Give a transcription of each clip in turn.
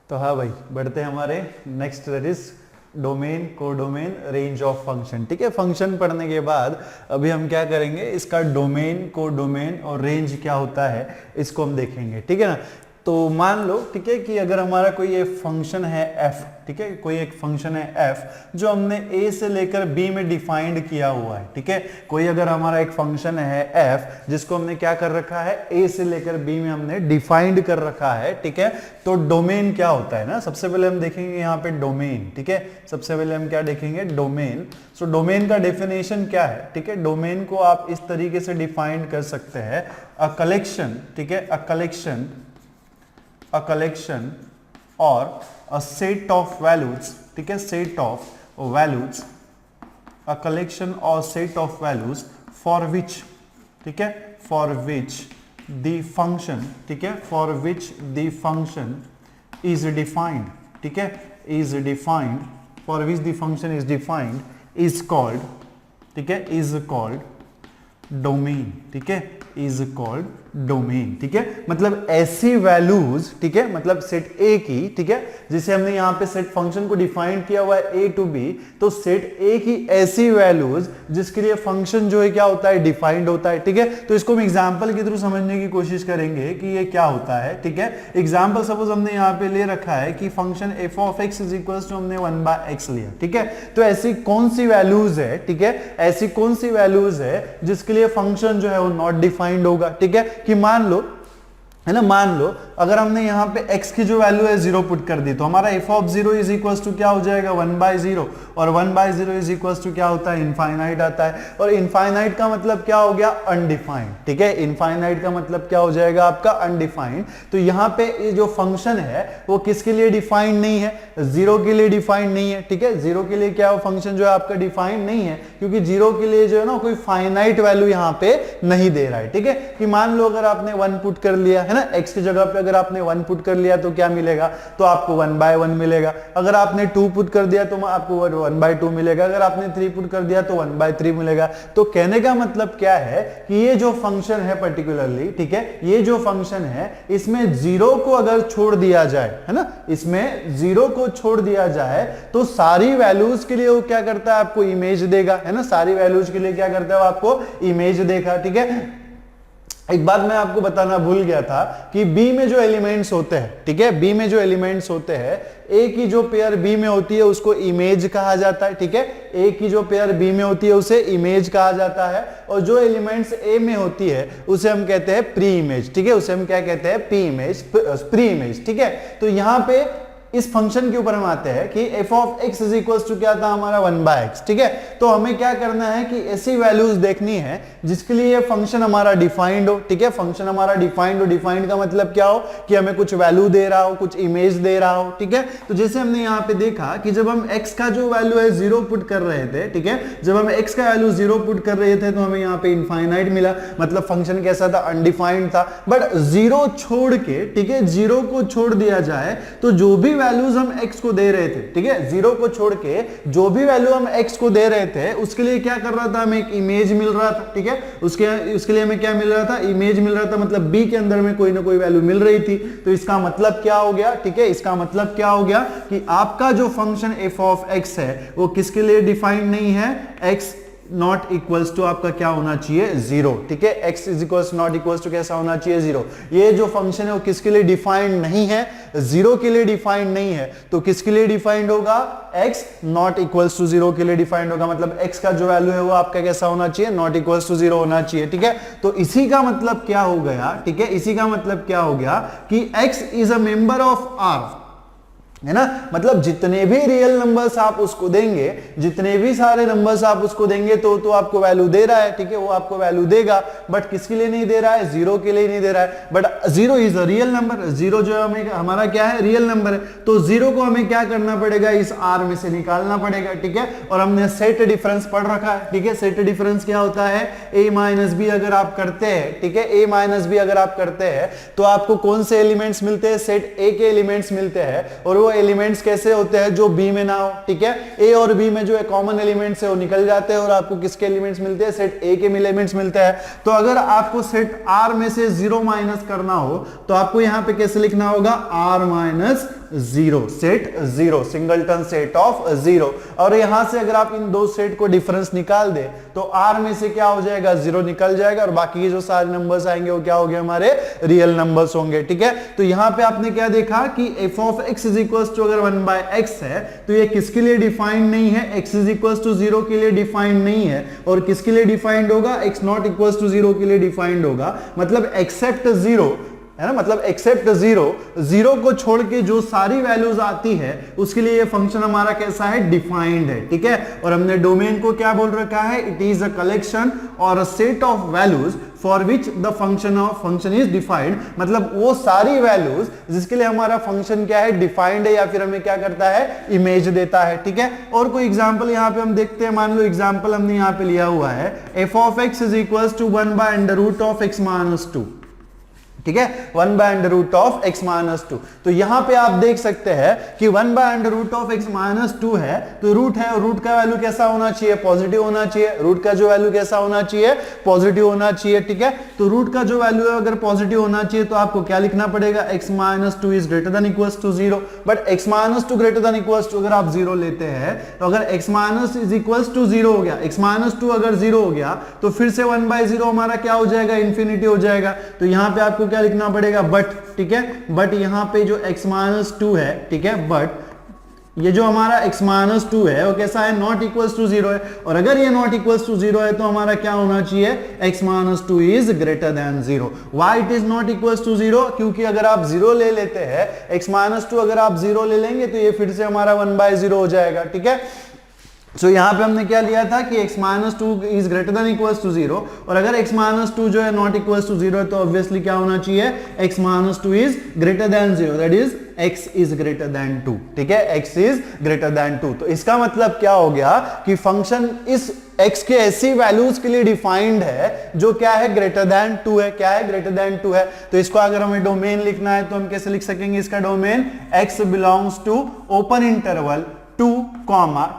तो हाँ भाई, बढ़ते हैं हमारे next, that is domain, codomain, range of function. ठीक है, फंक्शन पढ़ने के बाद अभी हम क्या करेंगे, इसका डोमेन, कोडोमेन और रेंज क्या होता है इसको हम देखेंगे। ठीक है ना। तो मान लो, ठीक है, कि अगर हमारा कोई ये फंक्शन है f, ठीक है, कोई एक फंक्शन है f जो हमने a से लेकर b में डिफाइंड किया हुआ है। ठीक है, कोई अगर हमारा एक फंक्शन है f जिसको हमने क्या कर रखा है, a से लेकर b में हमने डिफाइंड कर रखा है। ठीक है, तो डोमेन क्या होता है ना, सबसे पहले हम देखेंगे यहाँ पे डोमेन। ठीक है, सबसे पहले हम क्या देखेंगे, डोमेन। सो डोमेन का डेफिनेशन क्या है? ठीक है, डोमेन को आप इस तरीके से डिफाइंड कर सकते हैं, अ कलेक्शन, ठीक है, a collection or a set of values, ठीक है, set of values, a collection or set of values for which, ठीक है, for which the function, ठीक है, for which the function is defined, ठीक है, is defined, for which the function is defined is called, ठीक है, is called domain। ठीक है, is called डोमेन। ठीक है, मतलब ऐसी वैल्यूज, ठीक है, मतलब सेट ए की, ठीक है, जिसे हमने यहाँ पे सेट फंक्शन को डिफाइन किया हुआ है ए टू बी, तो सेट ए की ऐसी वैल्यूज जिसके लिए फंक्शन जो है क्या होता है, डिफाइंड होता है। ठीक है, तो इसको हम एग्जांपल के थ्रू समझने की कोशिश करेंगे कि ये क्या होता है। ठीक है, एग्जांपल सपोज हमने यहाँ पे ले रखा है कि function f of x is equal to हमने 1/x लिया। ठीक है, तो ऐसी कौन सी वैल्यूज है, ठीक है, ऐसी कौन सी वैल्यूज है जिसके लिए फंक्शन जो है वो नॉट डिफाइंड होगा। ठीक है, कि मान लो, है ना, मान लो अगर हमने यहाँ पे x की जो वैल्यू है 0 पुट कर दी तो हमारा f of 0 is equals to क्या हो जाएगा, 1/0, और 1/0 इज इक्वल्स टू क्या होता है, इनफाइनाइट आता है। और इनफाइनाइट का मतलब क्या हो गया, अनडिफाइंड। ठीक है, इनफाइनाइट का मतलब क्या हो जाएगा आपका, अनडिफाइंड। तो यहाँ पे ये जो फंक्शन है वो किसके लिए डिफाइंड नहीं है, 0 के लिए डिफाइंड नहीं है। ठीक है, 0 के लिए क्या फंक्शन जो है आपका डिफाइंड नहीं है, क्योंकि 0 के लिए जो है ना कोई फाइनाइट वैल्यू यहाँ पे नहीं दे रहा है। ठीक है, कि मान लो अगर आपने 1 पुट कर लिया है ना, x की जगह पे अगर आपने 1 पुट कर लिया तो क्या मिलेगा, तो आपको 1/1 मिलेगा। अगर आपने 2 पुट कर दिया तो आपको 1/2 मिलेगा। अगर आपने 3 पुट कर दिया तो 1/3 मिलेगा। तो कहने का मतलब क्या है कि ये जो फंक्शन है पर्टिकुलरली, ठीक है, ये जो फंक्शन है इसमें 0 को अगर छोड़ दिया जाए, है ना, इसमें 0 को छोड़ दिया जाए तो सारी वैल्यूज के लिए वो क्या करता है, आपको इमेज देगा, है ना, सारी वैल्यूज के लिए क्या करता है, वो आपको इमेज देगा। ठीक है, एक बात मैं आपको बताना भूल गया था कि B में जो एलिमेंट्स होते हैं, ठीक है, B में जो एलिमेंट्स होते हैं, A की जो पेयर B में होती है उसको इमेज कहा जाता है। ठीक है, A की जो पेयर B में होती है उसे इमेज कहा जाता है, और जो एलिमेंट्स A में होती है उसे हम कहते हैं प्री इमेज। ठीक है, उसे हम क्या कहते हैं, प्री इमेज। ठीक है, तो यहाँ पे इस फंक्शन के ऊपर हम आते हैं कि f of x is equals to क्या था हमारा 1/x। ठीक है, तो हमें क्या करना है कि ऐसी वैल्यूज देखनी है जिसके लिए ये फंक्शन हमारा डिफाइंड हो। ठीक है, फंक्शन हमारा डिफाइंड हो, डिफाइंड का मतलब क्या हो कि हमें कुछ वैल्यू दे रहा हो, कुछ इमेज दे रहा हो। ठीक है, तो जैसे हमने यहाँ पे देखा कि जब हम x का जो वैल्यू है 0 पुट कर रहे थे, ठीक है, जब हम x का वैल्यू 0 पुट कर रहे थे तो हमें यहाँ पे इनफाइनाइट मिला, मतलब फंक्शन कैसा था, अनडिफाइंड था। बट 0 छोड़ के, ठीक है, 0 को छोड़ दिया जाए तो जो भी वैल्यूज हम x को दे रहे थे, ठीक है, 0 को छोड़ के जो भी वैल्यू हम x को दे रहे थे उसके लिए क्या कर रहा था, हमें एक इमेज मिल रहा था। ठीक है, उसके लिए हमें क्या मिल रहा था, इमेज मिल रहा था, मतलब b के अंदर में कोई ना कोई वैल्यू मिल रही थी। तो इसका मतलब क्या हो गया, ठीक है, इसका मतलब क्या हो गया कि आपका जो फंक्शन f ऑफ x है वो किसके लिए डिफाइंड नहीं है, x नॉट इक्वल्स टू आपका क्या होना चाहिए, 0। ठीक है, x is equals not equals to कैसा होना चाहिए, 0। ये जो फंक्शन है वो किसके लिए डिफाइंड नहीं है, 0 के लिए डिफाइंड नहीं है। तो किसके लिए डिफाइंड होगा, x नॉट इक्वल्स टू 0 के लिए डिफाइंड होगा, मतलब x का जो वैल्यू है वो आपका कैसा होना चाहिए, नॉट इक्वल्स टू 0 होना चाहिए। ठीक है, तो इसी का मतलब क्या हो गया, ठीक है, इसी का मतलब क्या हो गया कि x is a member of R, है ना, मतलब जितने भी रियल नंबर्स आप उसको देंगे, जितने भी सारे नंबर्स आप उसको देंगे तो आपको वैल्यू दे रहा है। ठीक है, वो आपको वैल्यू देगा, बट किसके लिए नहीं दे रहा है, 0 के लिए नहीं दे रहा है। But 0 is a real number, 0 जो हमें हमारा क्या है, रियल नंबर है। तो 0 को हमें क्या करना पड़ेगा, इस R में से निकालना पड़ेगा। ठीक है, और हमने सेट डिफरेंस पढ़ रखा है। ठीक है, सेट डिफरेंस क्या होता है, a माइनस बी अगर आप करते हैं, ठीक है, a माइनस बी अगर आप करते हैं तो आपको कौन से एलिमेंट्स मिलते हैं, सेट a के एलिमेंट्स मिलते हैं, और वो एलिमेंट्स कैसे होते हैं, जो B में ना हो। ठीक है, A और B में जो कॉमन एलिमेंट्स है वो निकल जाते हैं और आपको किसके एलिमेंट्स मिलते हैं, सेट A के एलिमेंट्स मिलते हैं। तो अगर आपको सेट R में से 0 माइनस करना हो तो आपको यहां पे कैसे लिखना होगा, R minus zero, singleton set of zero. और यहां से अगर आप इन दो सेट को डिफरेंस निकाल दे तो आर में से क्या हो जाएगा, जीरो निकल जाएगा और बाकी के जो सारे नंबर्स आएंगे वो क्या हो गए, हमारे रियल नंबर्स होंगे। ठीक है, तो यहां पे आपने क्या देखा कि f of x is equal to अगर 1/x है तो ये किसके लिए डिफाइंड नहीं है, x इज इक्वल टू 0 के लिए डिफाइंड नहीं है। और किसके लिए डिफाइंड होगा, x नॉट इक्वल टू 0 के लिए डिफाइंड होगा। मतलब एक्सेप्ट 0 है ना, मतलब एक्सेप्ट 0 को छोड़ के जो सारी वैल्यूज आती है उसके लिए ये फंक्शन हमारा कैसा है, डिफाइंड है। ठीक है, और हमने डोमेन को क्या बोल रखा है, इट इज अ कलेक्शन और अ set of values for which the function is defined. मतलब वो सारी वैल्यूज जिसके लिए हमारा फंक्शन क्या है, डिफाइंड है या फिर हमें क्या करता है, इमेज देता है। ठीक है, और कोई एग्जांपल यहां पे हम देखते हैं। मान लो एग्जांपल हमने यहां पे लिया हुआ है f of x is equal to 1/√ of x minus 2। ठीक है, 1/√ ऑफ x माइनस 2। तो यहां पे आप देख सकते हैं कि 1/√ ऑफ x माइनस 2 है तो रूट है और रूट का वैल्यू कैसा होना चाहिए, पॉजिटिव होना चाहिए। रूट का जो वैल्यू कैसा होना चाहिए, पॉजिटिव होना चाहिए। ठीक है, तो रूट का जो वैल्यू है अगर पॉजिटिव होना चाहिए तो आपको क्या लिखना पड़ेगा, x minus 2 is greater than equals to 0। But x minus 2 greater than equals to अगर आप 0 लेते हैं तो अगर x minus is equals to 0 हो गया, x माइनस 2 अगर 0 हो गया तो फिर से 1/0 हमारा क्या हो जाएगा, इंफिनिटी हो जाएगा। तो यहां पे आपको क्या लिखना पड़ेगा, बट। ठीक है, बट यहां पे जो x माइनस 2 है, ठीक है, बट ये जो हमारा x माइनस 2 है वो कैसा है, नॉट इक्वल्स टू 0 है। और अगर ये नॉट इक्वल्स टू 0 है तो हमारा क्या होना चाहिए, x minus 2 is greater than 0। Why it is not equals to 0, क्योंकि अगर आप 0 ले लेते हैं, x माइनस 2 अगर आप 0 ले लेंगे तो ये फिर से हमारा 1/0 हो जाएगा। ठीक है, तो यहां पे हमने क्या लिया था कि x minus 2 is greater than equals to 0। और अगर x माइनस 2 जो है नॉट इक्वल्स टू 0 है तो ऑब्वियसली क्या होना चाहिए, x minus 2 is greater than 0, that is x is greater then 2। ठीक है, x इज ग्रेटर देन 2। तो इसका मतलब क्या हो गया कि फंक्शन इस x के ऐसी वैल्यूज के लिए डिफाइंड है जो क्या है, ग्रेटर देन 2 है। क्या है, ग्रेटर देन 2 है। तो इसको अगर हमें डोमेन लिखना है तो हम कैसे लिख सकेंगे इसका domain, x belongs to open interval 2,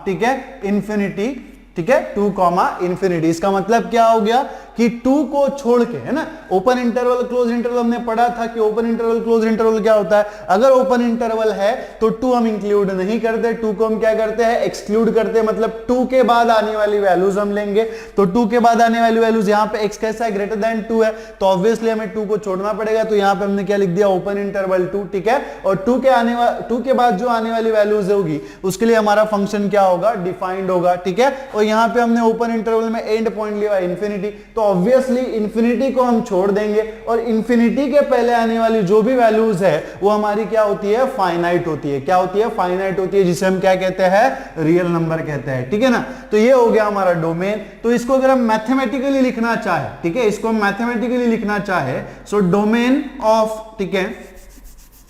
ठीक है, इंफिनिटी। ठीक है, 2, इंफिनिटी। इसका मतलब क्या हो गया कि 2 को छोड़ के, है ना, ओपन इंटरवल क्लोज इंटरवल हमने पढ़ा था कि ओपन इंटरवल क्लोज इंटरवल क्या होता है। अगर ओपन इंटरवल है तो 2 हम इंक्लूड नहीं करते, 2 को हम क्या करते हैं, एक्सक्लूड करते हैं। मतलब 2 के बाद आने वाली वैल्यूज हम लेंगे। तो 2 के बाद आने वाली वैल्यूज यहाँ पे x कैसा है, ग्रेटर देन 2 है, तो ऑब्वियसली हमें 2 को छोड़ना पड़ेगा। तो यहाँ पे हमने क्या लिख दिया, ओपन इंटरवल 2। ठीक है, और 2 के बाद जो आने वाली वैल्यूज होगी उसके लिए हमारा फंक्शन क्या होगा, डिफाइंड होगा। ठीक है, और यहाँ पे हमने ओपन इंटरवल में एंड पॉइंट लिया इंफिनिटी, तो ऑब्वियसली इंफिनिटी को हम छोड़ देंगे और इंफिनिटी के पहले आने वाली जो भी वैल्यूज है वो हमारी क्या होती है, फाइनाइट होती है। क्या होती है, फाइनाइट होती है, जिसे हम क्या कहते हैं, रियल नंबर कहते हैं। ठीक है ना, तो ये हो गया हमारा डोमेन। तो इसको अगर हम मैथमेटिकली लिखना चाहे, ठीक है, इसको हम मैथमेटिकली लिखना चाहे, सो डोमेन ऑफ, ठीक है,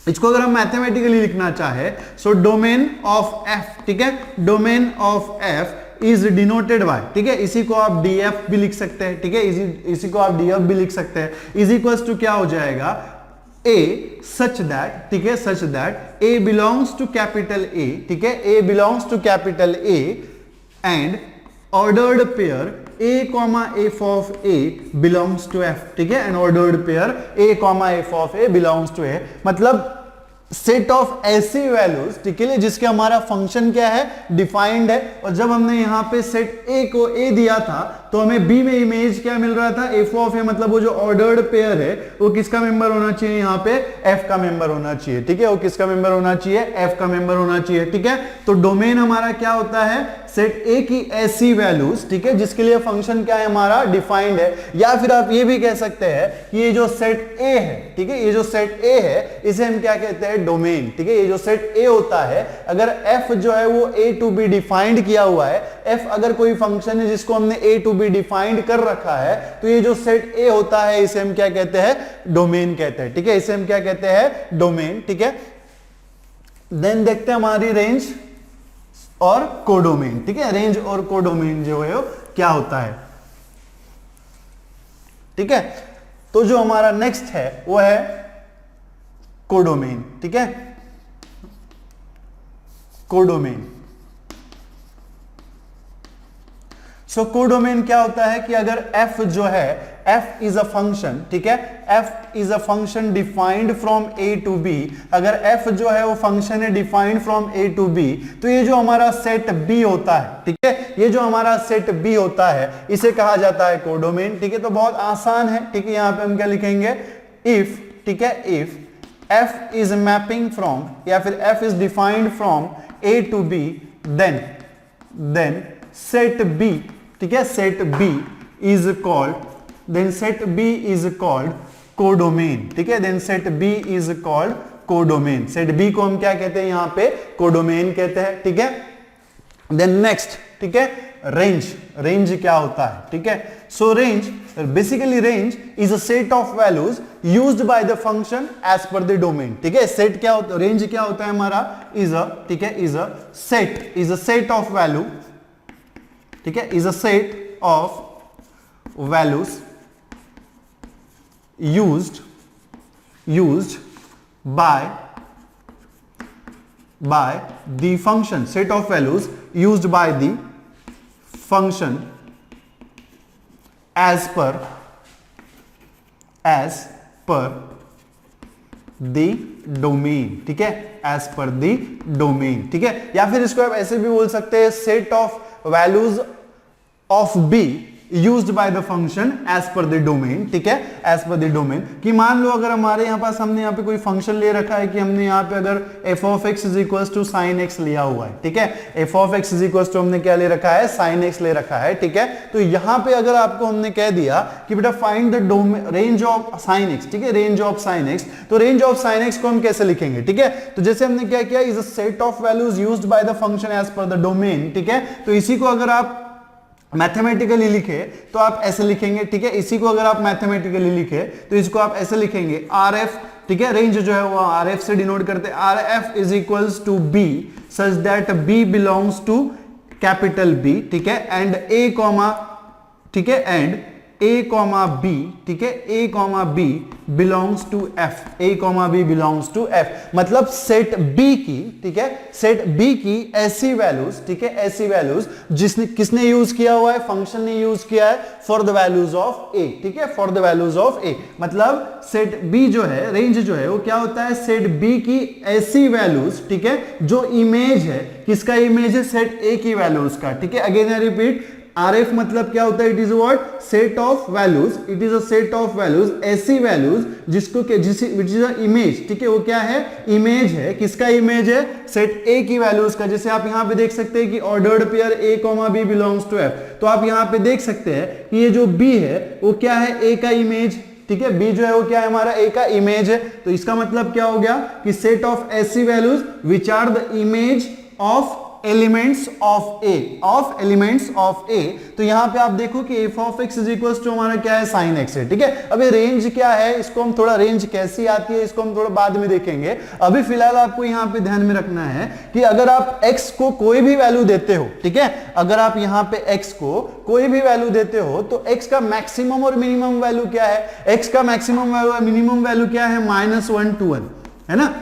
इसको अगर हम मैथमेटिकली लिखना चाहे, सो डोमेन ऑफ f, ठीक है, domain of f is denoted by, ठीक है, इसी को आप df भी लिख सकते हैं। ठीक है, इसी को आप df भी लिख सकते हैं। इज इक्वल्स टू क्या हो जाएगा, a such that, ठीक है, such that a belongs to capital A, ठीक है, a belongs to capital A and ordered pair a comma f of a belongs to f, ठीक है, and ordered pair a comma f of a belongs to a। मतलब set of ऐसी values, ठीक है, जिसके हमारा फंक्शन क्या है, डिफाइंड है। और जब हमने यहां पे सेट a को a दिया था तो हमें b में इमेज क्या मिल रहा था, f ऑफ a, मतलब वो जो ऑर्डर्ड पेयर है वो किसका मेंबर होना चाहिए, यहाँ पे f का मेंबर होना चाहिए। ठीक है, वो किसका मेंबर होना चाहिए, f का मेंबर होना चाहिए। ठीक है, तो डोमेन हमारा क्या होता है, सेट a की ऐसी वैल्यूज, ठीक है, जिसके लिए फंक्शन क्या है हमारा, डिफाइंड है। या फिर आप ये भी कह सकते हैं कि ये जो सेट a है, ठीक है, ये जो सेट a है इसे हम क्या कहते हैं, डोमेन। ठीक है, ये जो सेट a होता है, अगर f जो है वो a टू बी डिफाइंड किया हुआ है, f अगर कोई फंक्शन है जिसको हमने a टू बी डिफाइंड कर रखा है, तो ये जो सेट a होता है इसे हम क्या कहते हैं, डोमेन कहते हैं। ठीक है, इसे हम क्या कहते हैं, डोमेन। ठीक है, देन देखते हैं हमारी रेंज और कोडोमेन। ठीक है, रेंज और कोडोमेन जो है क्या होता है। ठीक है, तो जो हमारा नेक्स्ट है वो है कोडोमेन। ठीक है, कोडोमेन। सो कोडोमेन क्या होता है कि अगर f जो है f इज अ फंक्शन, ठीक है, f is a function defined from a to b, अगर f जो है वो फंक्शन है defined from a to b, तो ये जो हमारा सेट b होता है, ठीक है, ये जो हमारा सेट b होता है इसे कहा जाता है कोडोमेन, ठीक है। तो बहुत आसान है, ठीक है, यहां पे हम क्या लिखेंगे, इफ, ठीक है, if f is mapping from या फिर f is defined from a to b, then set b, ठीक है, set b is called, then set b is called codomain, ठीक है, then set b is called codomain, set b को हम क्या कहते हैं यहां पे, कोडोमेन कहते हैं, ठीक है। देन नेक्स्ट, ठीक है, रेंज, रेंज क्या होता है, ठीक है। So range, basically range is a set of values used by the function as per the domain, ठीक है। सेट क्या होता है, रेंज क्या होता है हमारा, इज अ, ठीक है, is a set of value, ठीक है, is a set of values used by the function, set of values used by the function as per the domain, ठीक है, as per the domain, ठीक है। या फिर इसको आप ऐसे भी बोल सकते हैं, set of values of b used by the function as per the domain, ठीक है, एज पर द डोमेन। कि मान लो अगर हमारे यहाँ पास हमने यहाँ पे कोई फंक्शन ले रखा है कि हमने यहाँ पे अगर f of x is equal to sine x लिया हुआ है, ठीक है, f of x is equal to हमने क्या ले रखा है, साइन x ले रखा है, ठीक है। तो यहाँ पे अगर आपको हमने कह दिया कि बेटा find the domain range of sine x, ठीक है, रेंज ऑफ साइन x, तो रेंज ऑफ साइन x को हम कैसे लिखेंगे, ठीक है। तो जैसे हमने क्या किया, is a set of values used by the function as per the domain, ठीक है। तो इसी को अगर आप मैथमेटिकली लिखे तो आप ऐसे लिखेंगे, ठीक है, इसी को अगर आप मैथमेटिकली लिखे तो इसको आप ऐसे लिखेंगे, आर एफ, ठीक है, रेंज जो है वो आर एफ से डिनोट करते हैं, R F is equals to B such that B belongs to capital B, ठीक है, एंड ए कॉमा, ठीक है, एंड ए कॉमा बी, ठीक है, A comma B belongs to F, A comma B belongs to F, मतलब set B की, ठीक है, सेट बी की ऐसी वैल्यूज, ठीक है, ऐसी वैल्यूज जिसने किसने यूज किया हुआ है, फंक्शन ने यूज किया है फॉर द वैल्यूज ऑफ ए, ठीक है, फॉर द वैल्यूज ऑफ ए, मतलब सेट बी जो है, रेंज जो है वो क्या होता है, सेट बी की ऐसी वैल्यूज, ठीक है, जो इमेज है, किसका इमेज है, सेट ए की वैल्यूज का, ठीक है। अगेन आई रिपीट, RF मतलब क्या होता है, it is what, set of values, it is a set of values, ऐसी वैल्यूज जिसको जिस विच इज अ इमेज, ठीक है, वो क्या है, इमेज है, किसका इमेज है, सेट A की वैल्यूज का। जैसे आप यहां पे देख सकते हैं कि ordered pair A, B belongs to F, तो आप यहां पे देख सकते हैं कि ये जो B है वो क्या है, A का इमेज, ठीक है, B जो है वो क्या है, हमारा A का इमेज है। तो इसका मतलब क्या हो गया कि सेट ऑफ ऐसी values which are the image of elements of A, of elements of A. तो यहां पे आप देखो कि f of x is equals to हमारा क्या है, साइन x है, ठीक है। अभी रेंज क्या है, इसको हम थोड़ा, रेंज कैसी आती है इसको हम थोड़ा बाद में देखेंगे। अभी फिलहाल आपको यहां पे ध्यान में रखना है कि अगर आप x को कोई भी वैल्यू देते हो, ठीक है, अगर आप यहां पे x को कोई भी वैल्यू देते हो तो x का मैक्सिमम और मिनिमम वैल्यू क्या है, x का मैक्सिमम वैल्यू, मिनिमम वैल्यू क्या है, -1 to 1, है ना।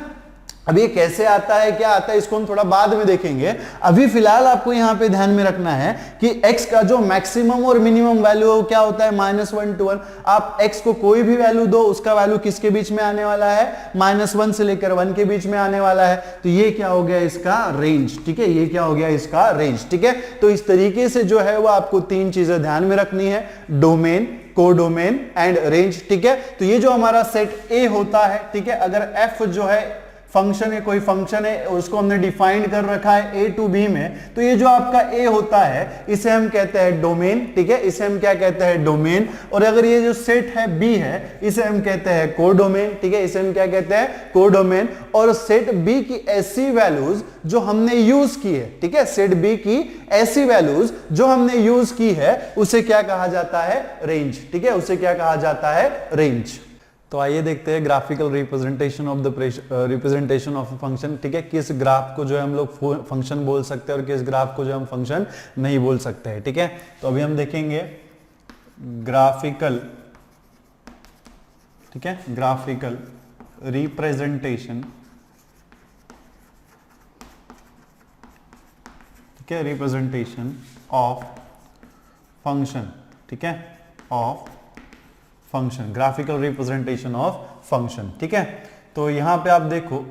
अब ये कैसे आता है, क्या आता है, इसको हम थोड़ा बाद में देखेंगे। अभी फिलहाल आपको यहां पे ध्यान में रखना है कि x का जो मैक्सिमम और मिनिमम वैल्यू है वो क्या होता है, -1 to 1। आप x को कोई भी वैल्यू दो, उसका वैल्यू किसके बीच में आने वाला है, -1 से लेकर 1 के बीच में आने वाला है। तो ये क्या हो गया, इसका रेंज, ठीक है, ये क्या हो गया, इसका रेंज, ठीक है। तो इस तरीके से जो है वो आपको तीन चीजें ध्यान में रखनी है, डोमेन, कोडोमेन एंड रेंज, ठीक है। तो ये जो हमारा सेट A होता है, ठीक है, अगर f जो है फंक्शन है, कोई फंक्शन है, उसको हमने डिफाइंड कर रखा है a टू b में, तो ये जो आपका a होता है इसे हम कहते हैं डोमेन, ठीक है, इसे हम क्या कहते हैं, डोमेन। और अगर ये जो सेट है b है इसे हम कहते हैं कोडोमेन, ठीक है, इसे हम क्या कहते हैं, कोडोमेन। और सेट b की ऐसी वैल्यूज जो हमने यूज की है, ठीक है, सेट b की ऐसी वैल्यूज जो हमने यूज की है उसे क्या कहा जाता है, रेंज, ठीक है, उसे क्या कहा जाता है, रेंज। तो आइए देखते हैं graphical representation of the representation of function, ठीक है, किस ग्राफ को जो है हम लोग फंक्शन बोल सकते हैं और किस ग्राफ को जो हम फंक्शन नहीं बोल सकते हैं, ठीक है। तो अभी हम देखेंगे ग्राफिकल, ठीक है, ग्राफिकल रिप्रेजेंटेशन, ठीक है, रिप्रेजेंटेशन ऑफ फंक्शन, ठीक है, of function, graphical representation of function, ठीक है। तो यहाँ पे आप देखो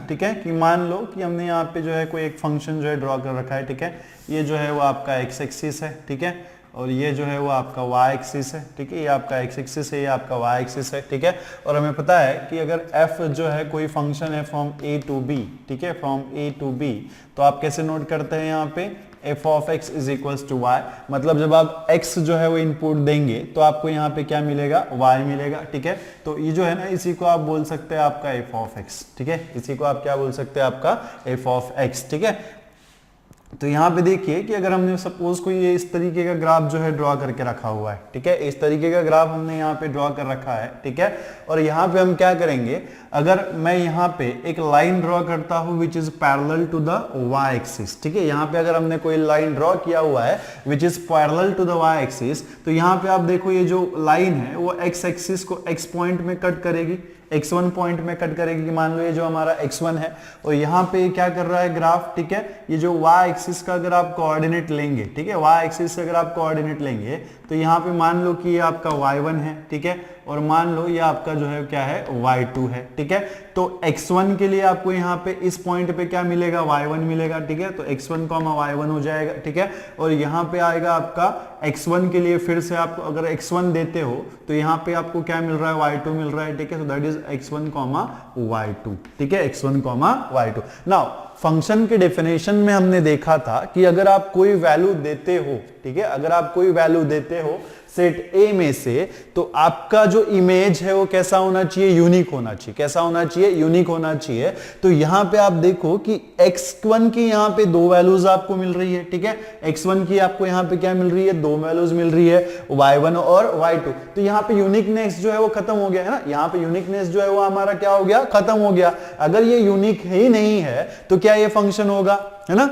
ठीक है कि मान लो कि हमने यहाँ पे जो है कोई एक फंक्शन जो है ड्रॉ कर रखा है, ठीक है। ये जो है वो आपका एक्स एक्सिस है, ठीक है, और ये जो है वो आपका वाई एक्सिस है, ठीक है। ये आपका एक्स एक्सिस है, ये आपका वाई एक्सिस है, ठीक है। और हमें पता है कि अगर f जो है कोई फंक्शन है फ्रॉम a टू b, ठीक है, फ्रॉम a टू b, तो आप कैसे नोट करते हैं यहाँ पे f of x is equals to y। मतलब जब आप x जो है वो इनपुट देंगे तो आपको यहाँ पे क्या मिलेगा, y मिलेगा, ठीक है। तो ये जो है ना, इसी को आप बोल सकते हैं आपका f ऑफ x, ठीक है। इसी को आप क्या बोल सकते हैं, आपका f ऑफ x, ठीक है। तो यहाँ पे देखिए कि अगर हमने सपोज कोई ये इस तरीके का ग्राफ जो है ड्रॉ करके रखा हुआ है, ठीक है, इस तरीके का ग्राफ हमने यहाँ पे ड्रॉ कर रखा है, ठीक है। और यहाँ पे हम क्या करेंगे, अगर मैं यहाँ पे एक लाइन ड्रॉ करता हूँ which is parallel to the Y axis, ठीक है। यहाँ पे अगर हमने कोई लाइन ड्रॉ किया हुआ है which is parallel to the Y axis, तो यहाँ पे आप देखो ये जो लाइन है वो एक्स एक्सिस को एक्स पॉइंट में कट करेगी, x1 पॉइंट में कट करेगी। कि मान लो ये जो हमारा x1 है और यहाँ पे क्या कर रहा है ग्राफ, ठीक है। ये जो y एक्सिस का अगर आप कोऑर्डिनेट लेंगे, ठीक है, y एक्सिस से अगर आप कोऑर्डिनेट लेंगे तो यहाँ पे मान लो कि ये आपका y1 है, ठीक है, और मान लो ये आपका जो है क्या है, y2 है, ठीक है। तो x1 के लिए आपको यहाँ पे इस पॉइंट पे क्या मिलेगा, y1 मिलेगा, ठीक है। तो x1, y1 हो जाएगा, ठीक है। और यहाँ पे आएगा आपका x1 के लिए फिर से आप अगर x1 देते हो तो यहाँ पे आपको क्या मिल रहा है, y2 मिल रहा है, ठीक है। तो दैट इज x1, y2, ठीक है, x1, y2। नाउ फंक्शन के डेफिनेशन में हमने देखा था कि अगर आप कोई वैल्यू देते हो, ठीक है, अगर आप कोई वैल्यू देते हो सेट A में से, तो आपका जो इमेज है वो कैसा होना चाहिए, यूनिक होना चाहिए। कैसा होना चाहिए, यूनिक होना चाहिए। तो यहां पे आप देखो कि x1 की यहां पे दो वैल्यूज आपको मिल रही है, ठीक है। x1 की आपको यहां पे क्या मिल रही है, दो वैल्यूज मिल रही है, y1 और y2। तो यहां पे यूनिकनेस जो है वो खत्म हो गया है ना, यहां पे यूनिकनेस जो है वो हमारा क्या हो गया, खत्म हो गया। अगर ये यूनिक ही नहीं है तो क्या ये फंक्शन होगा, है ना।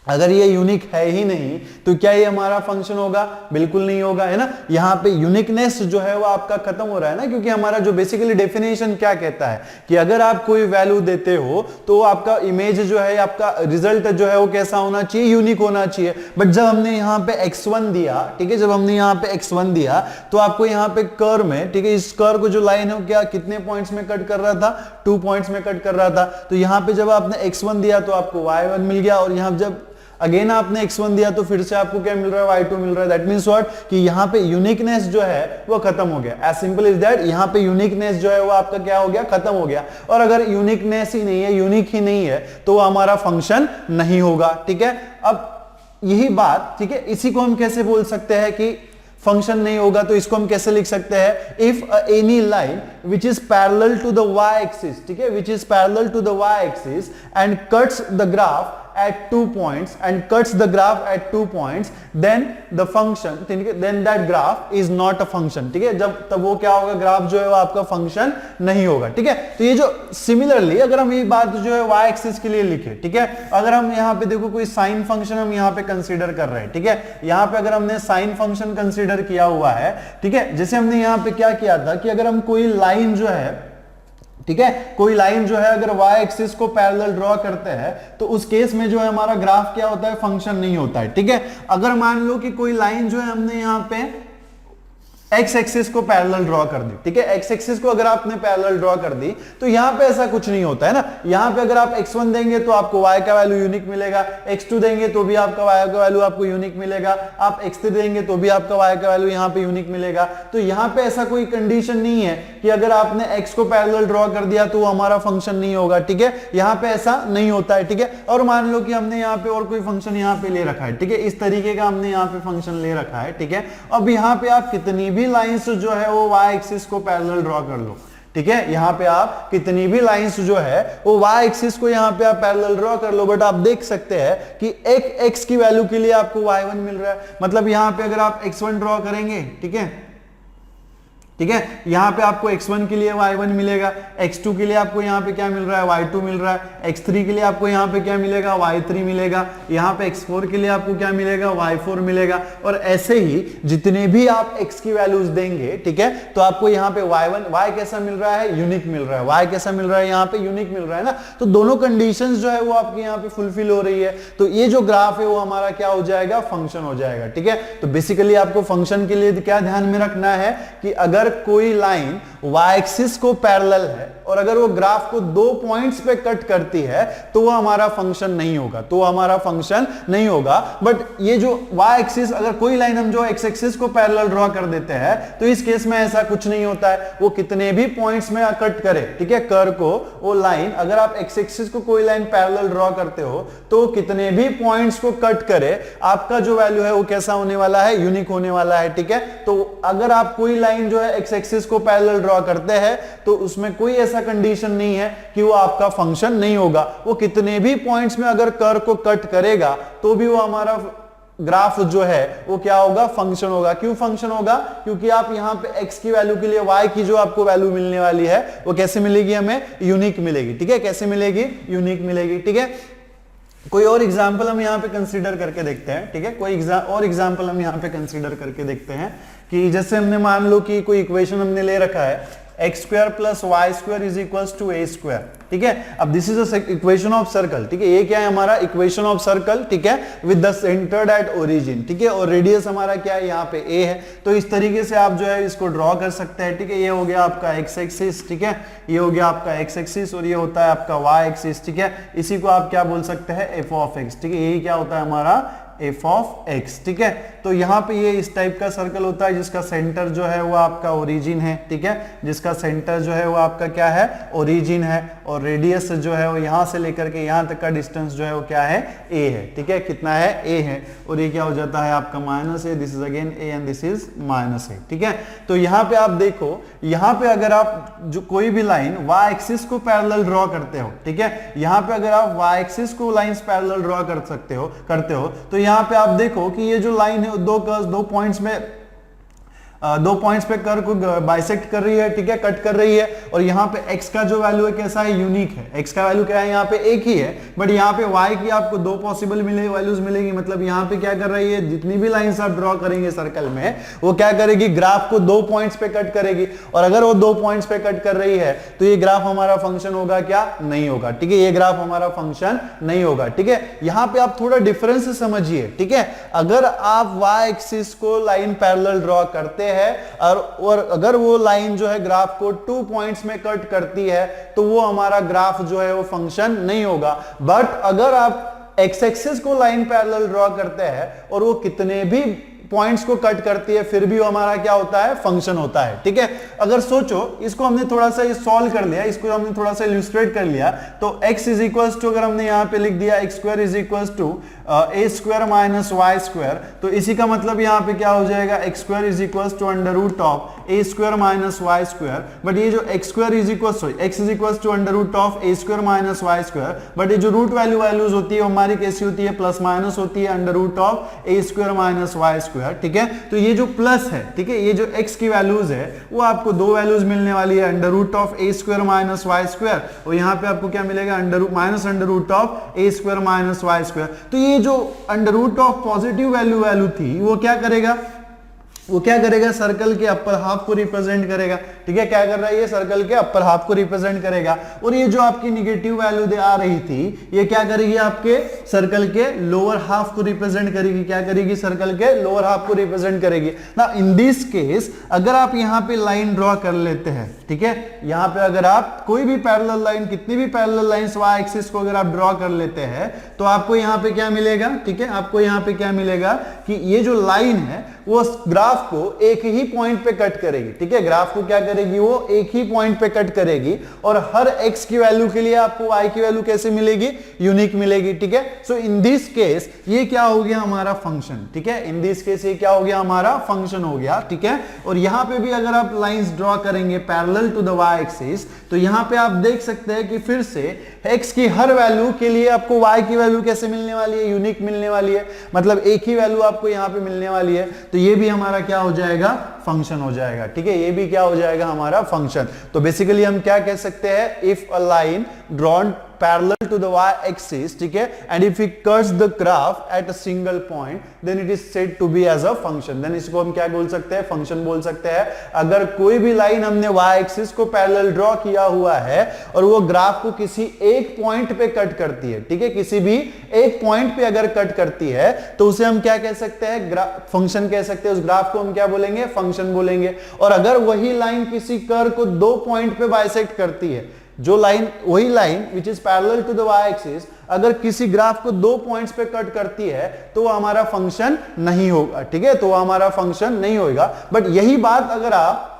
अगर ये यूनिक है ही नहीं तो क्या ये हमारा फंक्शन होगा, बिल्कुल नहीं होगा, है ना। यहाँ पे यूनिकनेस जो है वो आपका खत्म हो रहा है ना, क्योंकि हमारा जो बेसिकली डेफिनेशन क्या कहता है कि अगर आप कोई वैल्यू देते हो तो आपका इमेज जो है, आपका रिजल्ट जो है वो कैसा होना चाहिए, यूनिक होना चाहिए। बट जब हमने यहाँ पे x1 दिया, ठीक है, जब हमने यहाँ पे x1 दिया तो आपको यहाँ पे कर्व में, ठीक है, इस कर्व को जो लाइन है वो क्या कितने पॉइंट्स में कट कर रहा था, 2 पॉइंट्स में कट कर रहा था। तो यहाँ पे जब आपने x1 दिया तो आपको y1 मिल गया, और यहाँ जब अगेन आपने x1 दिया तो फिर से आपको क्या मिल रहा है, y2 मिल रहा है। दैट मींस व्हाट, कि यहाँ पे यूनिकनेस जो है वो खत्म हो गया। एज सिंपल इज दैट, यहाँ पे यूनिकनेस जो है वो आपका क्या हो गया, खत्म हो गया। और अगर यूनिकनेस ही नहीं है, यूनिक ही नहीं है, तो हमारा फंक्शन नहीं होगा, ठीक है। अब यही बात, ठीक है, इसी को हम कैसे बोल सकते हैं कि फंक्शन नहीं होगा, तो इसको हम कैसे लिख सकते हैं, if any line which is parallel to the y axis, ठीक है, which is parallel to the y axis and cuts the graph at 2 points and cuts the graph at 2 points, then the function, then that graph is not a function, ठीक है। जब तब वो क्या होगा, graph जो है वो आपका फंक्शन नहीं होगा, ठीक है। तो ये जो सिमिलरली अगर हम ये बात जो है y एक्सिस के लिए लिखे, ठीक है, अगर हम यहाँ पे देखो कोई साइन फंक्शन हम यहाँ पे कंसीडर कर रहे हैं, ठीक है, यहाँ पे अगर हमने साइन फंक्शन कंसीडर किया हुआ है, ठीक है, जैसे हमने यहाँ पे क्या किया था कि अगर हम कोई लाइन जो है, ठीक है, कोई लाइन जो है अगर y एक्सिस को पैरेलल ड्रॉ करते हैं तो उस केस में जो है हमारा ग्राफ क्या होता है, फंक्शन नहीं होता है, ठीक है। अगर मान लो कि कोई लाइन जो है हमने यहाँ पे एक्स एक्सिस को पैरेलल ड्रॉ कर दी, ठीक है, एक्स एक्सिस को अगर आपने पैरेलल ड्रॉ कर दी तो यहां पे ऐसा कुछ नहीं होता है ना। यहां पे अगर आप x1 देंगे तो आपको y का वैल्यू यूनिक मिलेगा, x2 देंगे तो भी आपका y का वैल्यू आपको यूनिक मिलेगा, आप x3 देंगे तो भी आपका y का वैल्यू यहां पे यूनिक मिलेगा। तो यहां पे ऐसा कोई कंडीशन नहीं है कि अगर आपने x को पैरेलल ड्रॉ कर दिया तो हमारा फंक्शन नहीं होगा, ठीक है, यहां पे ऐसा नहीं होता है, ठीक है। और मान लो कि हमने यहाँ पे और कोई फंक्शन यहाँ पे ले रखा है, ठीक है, इस तरीके का हमने यहाँ पे फंक्शन ले रखा है, ठीक है। अब यहाँ पे आप कितनी भी लाइंस जो है वो y एक्सिस को पैरेलल ड्रॉ कर लो, ठीक है, यहां पे आप कितनी भी लाइंस जो है वो y एक्सिस को यहां पे आप पैरेलल ड्रॉ कर लो, बट आप देख सकते हैं कि एक x की वैल्यू के लिए आपको y1 मिल रहा है। मतलब यहां पे अगर आप x1 ड्रॉ करेंगे, ठीक है, ठीक है, यहां पे आपको x1 के लिए y1 मिलेगा, x2 के लिए आपको यहां पे क्या मिल रहा है, y2 मिल रहा है, x3 के लिए आपको यहां पे क्या मिलेगा, y3 मिलेगा, यहां पे x4 के लिए आपको क्या मिलेगा, y4 मिलेगा। और ऐसे ही जितने भी आप x की वैल्यूज देंगे, ठीक है, तो आपको यहां पे y1, y कैसा मिल रहा है, यूनिक मिल रहा है, y कैसा मिल रहा है, यहां पे यूनिक मिल रहा है ना। तो दोनों कंडीशंस जो है वो आपके यहां पे फुलफिल हो रही है, तो ये जो ग्राफ है वो हमारा क्या हो जाएगा, फंक्शन हो जाएगा, ठीक है। तो बेसिकली आपको फंक्शन के लिए क्या ध्यान में रखना है कि अगर कोई लाइन y एक्सिस को पैरेलल है और अगर वो ग्राफ को 2 पॉइंट्स पे कट करती है तो वो हमारा फंक्शन नहीं होगा, तो हमारा फंक्शन नहीं होगा। बट ये जो y एक्सिस, अगर कोई लाइन हम जो x एक्सिस को पैरेलल ड्रॉ कर देते हैं तो इस केस में ऐसा कुछ नहीं होता है, वो कितने भी पॉइंट्स में कट करे, ठीक है, कर्व को वो लाइन, अगर आप x एक्सिस को कोई लाइन पैरेलल ड्रॉ करते हो तो कितने भी पॉइंट्स को कट करे, आपका जो वैल्यू है वो कैसा होने वाला है, यूनिक होने वाला है, ठीक है। तो अगर आप कोई लाइन जो है x एक्सिस को पैरेलल ड्रॉ करते हैं तो उसमें कोई ऐसा कंडीशन नहीं है कि वो आपका फंक्शन नहीं होगा, वो कितने भी पॉइंट्स में अगर कर्व को कट करेगा तो भी वो हमारा ग्राफ जो है वो क्या होगा, फंक्शन होगा। क्यों फंक्शन होगा? क्योंकि आप यहां पे x की वैल्यू के लिए y की जो आपको वैल्यू मिलने वाली है वो कैसे मिलेगी, हमें यूनिक मिलेगी, ठीक है। कैसे मिलेगी? यूनिक मिलेगी, ठीक है। कोई और एग्जांपल हम यहां पे कंसीडर करके देखते हैं, ठीक है। कोई और एग्जांपल हम यहां पे कंसीडर करके देखते हैं कि जैसे हमने मान लो कि कोई इक्वेशन हमने ले रखा है X square plus Y square is equals to A square, ठीक है। अब this is equation of circle, ठीक है। ये क्या है हमारा इक्वेशन ऑफ सर्कल, ठीक है, with the centre at origin, ठीक है, और रेडियस हमारा क्या है, यहाँ पे ए है। तो इस तरीके से आप जो है इसको ड्रॉ कर सकते हैं, ठीक है। ये हो गया आपका एक्स एक्सिस, ठीक है, ये हो गया आपका एक्स एक्सिस और ये होता है आपका वाई एक्सिस, ठीक है। इसी को आप क्या बोल सकते हैं, एफ ऑफ एक्स, ठीक है। यही क्या होता है हमारा एफ ऑफ एक्स, ठीक है। तो यहाँ पे ये इस टाइप का सर्कल होता है जिसका सेंटर जो है वो आपका ओरिजिन है, ठीक है, जिसका सेंटर जो है वो आपका क्या है, ओरिजिन है, और रेडियस जो है वो यहाँ से लेकर के यहाँ तक का डिस्टेंस जो है वो क्या है, ए है, ठीक है। कितना है, ए है, और ये क्या हो जाता है आपका minus A, this is again A and this is minus A, ठीक है। तो यहाँ पे आप देखो, यहाँ पे अगर आप जो कोई भी लाइन वाई एक्सिस को पैरेलल ड्रॉ करते हो, ठीक है, यहाँ पे अगर आप वाई एक्सिस को लाइंस पैरेलल ड्रॉ कर सकते हो, करते हो, तो यहाँ पे आप देखो कि ये जो लाइन है दो पॉइंट्स में दो पॉइंट्स पे कर्व को बाइसेक्ट कर रही है, ठीक है, कट कर रही है। और यहाँ पे x का जो वैल्यू है कैसा है, यूनिक है। x का वैल्यू क्या है, यहाँ पे एक ही है, बट यहाँ पे y की आपको दो पॉसिबल वैल्यूज मिलेगी। मतलब यहाँ पे क्या कर रही है, जितनी भी लाइंस आप ड्रॉ करेंगे सर्कल में, वो क्या करेगी, ग्राफ को 2 पॉइंट्स पे कट करेगी। और अगर वो 2 पॉइंट्स पे कट कर रही है तो ये ग्राफ हमारा फंक्शन होगा क्या, नहीं होगा, ठीक है। ये ग्राफ हमारा फंक्शन नहीं होगा, ठीक है। यहाँ पे आप थोड़ा डिफरेंस समझिए, ठीक है। अगर आप y एक्सिस को लाइन पैरेलल ड्रॉ करते है और अगर वो लाइन जो है ग्राफ को 2 पॉइंट्स में कट करती है तो वो हमारा ग्राफ जो है वो फंक्शन नहीं होगा। बट अगर आप एक्स एक्सिस को लाइन पैरेलल ड्रॉ करते हैं और वो कितने भी पॉइंट्स को कट करती है फिर भी वो हमारा क्या होता है, फंक्शन होता है, ठीक है। अगर सोचो, इसको हमने थोड़ा सा सॉल्व कर लिया, इसको हमने थोड़ा सा इल्यूस्ट्रेट कर लिया, तो x इज इक्वल्स टू, अगर हमने यहां पे लिख दिया x square is equals to A square minus Y square, तो इसी का मतलब यहाँ पे क्या हो जाएगा, X square is equals to under root of A square minus Y square. But ये जो X square is equals, sorry, X is equals to under root of A square minus Y square, but ये जो root values होती है हमारी कैसी होती है, प्लस माइनस होती है, under root of A square minus Y square, ठीक है। तो ये जो प्लस है, ठीक है, ये जो x की वैल्यूज है वो आपको 2 वैल्यूज मिलने वाली है, under root of A square minus Y square, और यहाँ पे आपको क्या मिलेगा, minus under root of A square minus Y square. तो ये जो under root of positive value थी वो क्या करेगा, सर्कल के अपर हाफ को रिप्रेजेंट करेगा, ठीक है। क्या कर रहा है, ये सर्कल के अपर हाफ को रिप्रेजेंट करेगा। और ये जो आपकी निगेटिव वैल्यू आ रही थी ये क्या करेगी, आपके सर्कल के लोअर हाफ को रिप्रेजेंट करेगी। क्या करेगी, सर्कल के लोअर हाफ को रिप्रेजेंट करेगी ना। इन दिस केस अगर आप यहाँ पे लाइन ड्रॉ कर लेते हैं, ठीक है, यहाँ पे अगर आप कोई भी पैरेलल लाइन, कितनी भी पैरेलल लाइंस वाई एक्सिस को अगर आप ड्रॉ कर लेते हैं तो आपको यहाँ पे क्या मिलेगा, ठीक है, आपको यहाँ पे क्या मिलेगा कि ये जो लाइन है वो ग्राफ को एक ही पॉइंट पे कट करेगी, ठीक है। ग्राफ को क्या करेगी, वो एक ही पॉइंट पे कट करेगी और हर x की वैल्यू के लिए आपको y की वैल्यू कैसे मिलेगी, यूनिक मिलेगी, ठीक है। सो इन दिस केस ये क्या हो गया, हमारा फंक्शन, ठीक है। इन दिस केस ये क्या हो गया, हमारा फंक्शन हो गया, ठीक है। और यहां पे भी अगर आप लाइंस ड्रॉ करेंगे parallel to the y axis तो यहां पे आप देख सकते हैं कि फिर से x की हर वैल्यू के लिए आपको y की वैल्यू कैसे मिलने वाली है, यूनिक मिलने वाली है। मतलब एक ही वैल्यू आपको यहां पे मिलने वाली है, तो ये भी हमारा क्या हो जाएगा, फंक्शन हो जाएगा, ठीक है। ये भी क्या हो जाएगा, हमारा फंक्शन। तो बेसिकली हम क्या कह सकते हैं, if a line drawn parallel to the y-axis, ठीक है, and if it cuts the graph at a single point, then it is said to be as a function. Then इसको हम क्या बोल सकते हैं, फंक्शन बोल सकते हैं। अगर कोई भी लाइन हमने y-axis को पैरेलल ड्रॉ किया हुआ है और वो ग्राफ को किसी एक पॉइंट पे कट करती है, ठीक है, किसी भी एक पॉइंट पे अगर कट करती है तो उसे हम क्या कह सकते हैं, फंक्शन कह सकते हैं। उस ग्राफ को हम क्या बोलेंगे, फंक्शन फंक्शन बोलेंगे। और अगर वही लाइन किसी कर्व को 2 पॉइंट पे बाइसेक्ट करती है, जो लाइन, वही line which is parallel to the Y axis अगर किसी ग्राफ को 2 पॉइंट्स पे कट करती है तो वो हमारा फंक्शन नहीं होगा, ठीक है, तो वो हमारा फंक्शन नहीं होगा। बट यही बात अगर आप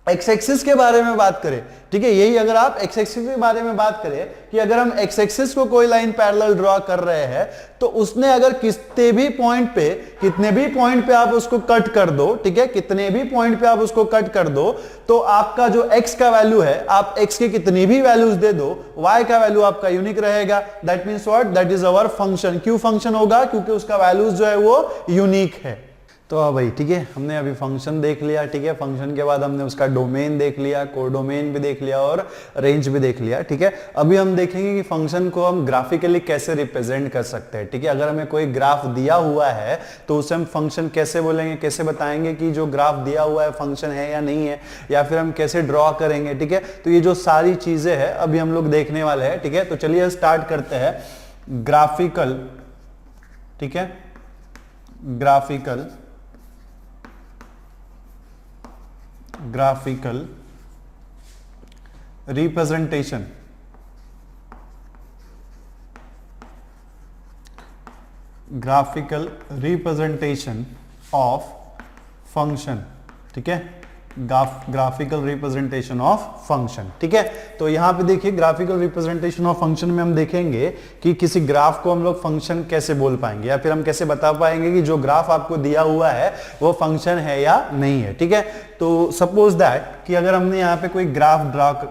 एक्स एक्सिस के बारे में बात करें, ठीक है, यही अगर आप एक्स एक्सिस के बारे में बात करें कि अगर हम एक्स एक्सिस को कोई लाइन पैरेलल ड्रॉ कर रहे हैं तो उसने अगर कितने भी पॉइंट पे आप उसको कट कर दो, ठीक है, कितने भी पॉइंट पे आप उसको कट कर दो, तो आपका जो एक्स का वैल्यू है, आप एक्स के कितनी भी वैल्यूज दे दो, वाई का वैल्यू आपका यूनिक रहेगा। That means what, that is our function. क्यों फंक्शन होगा? क्योंकि उसका वैल्यूज जो है वो यूनिक है। तो भाई ठीक है, हमने अभी फंक्शन देख लिया, ठीक है, फंक्शन के बाद हमने उसका डोमेन देख लिया, कोडोमेन भी देख लिया और रेंज भी देख लिया, ठीक है। अभी हम देखेंगे कि फंक्शन को हम ग्राफिकली कैसे रिप्रेजेंट कर सकते हैं, ठीक है। अगर हमें कोई ग्राफ दिया हुआ है तो उसे हम फंक्शन कैसे बोलेंगे, कैसे बताएंगे कि जो ग्राफ दिया हुआ है फंक्शन है या नहीं है, या फिर हम कैसे ड्रॉ करेंगे, ठीक है। तो ये जो सारी चीजें हैं अभी हम लोग देखने वाले हैं, ठीक है। तो चलिए स्टार्ट करते हैं ग्राफिकल, ठीक है, ग्राफिकल रिप्रेजेंटेशन ऑफ फंक्शन, ठीक है, ग्राफिकल रिप्रेजेंटेशन ऑफ फंक्शन, ठीक है। तो यहां पे देखिए ग्राफिकल रिप्रेजेंटेशन ऑफ फंक्शन में हम देखेंगे कि किसी ग्राफ को हम लोग फंक्शन कैसे बोल पाएंगे, या फिर हम कैसे बता पाएंगे कि जो ग्राफ आपको दिया हुआ है वो फंक्शन है या नहीं है, ठीक है। तो सपोज दैट कि अगर हमने यहाँ पे कोई ग्राफ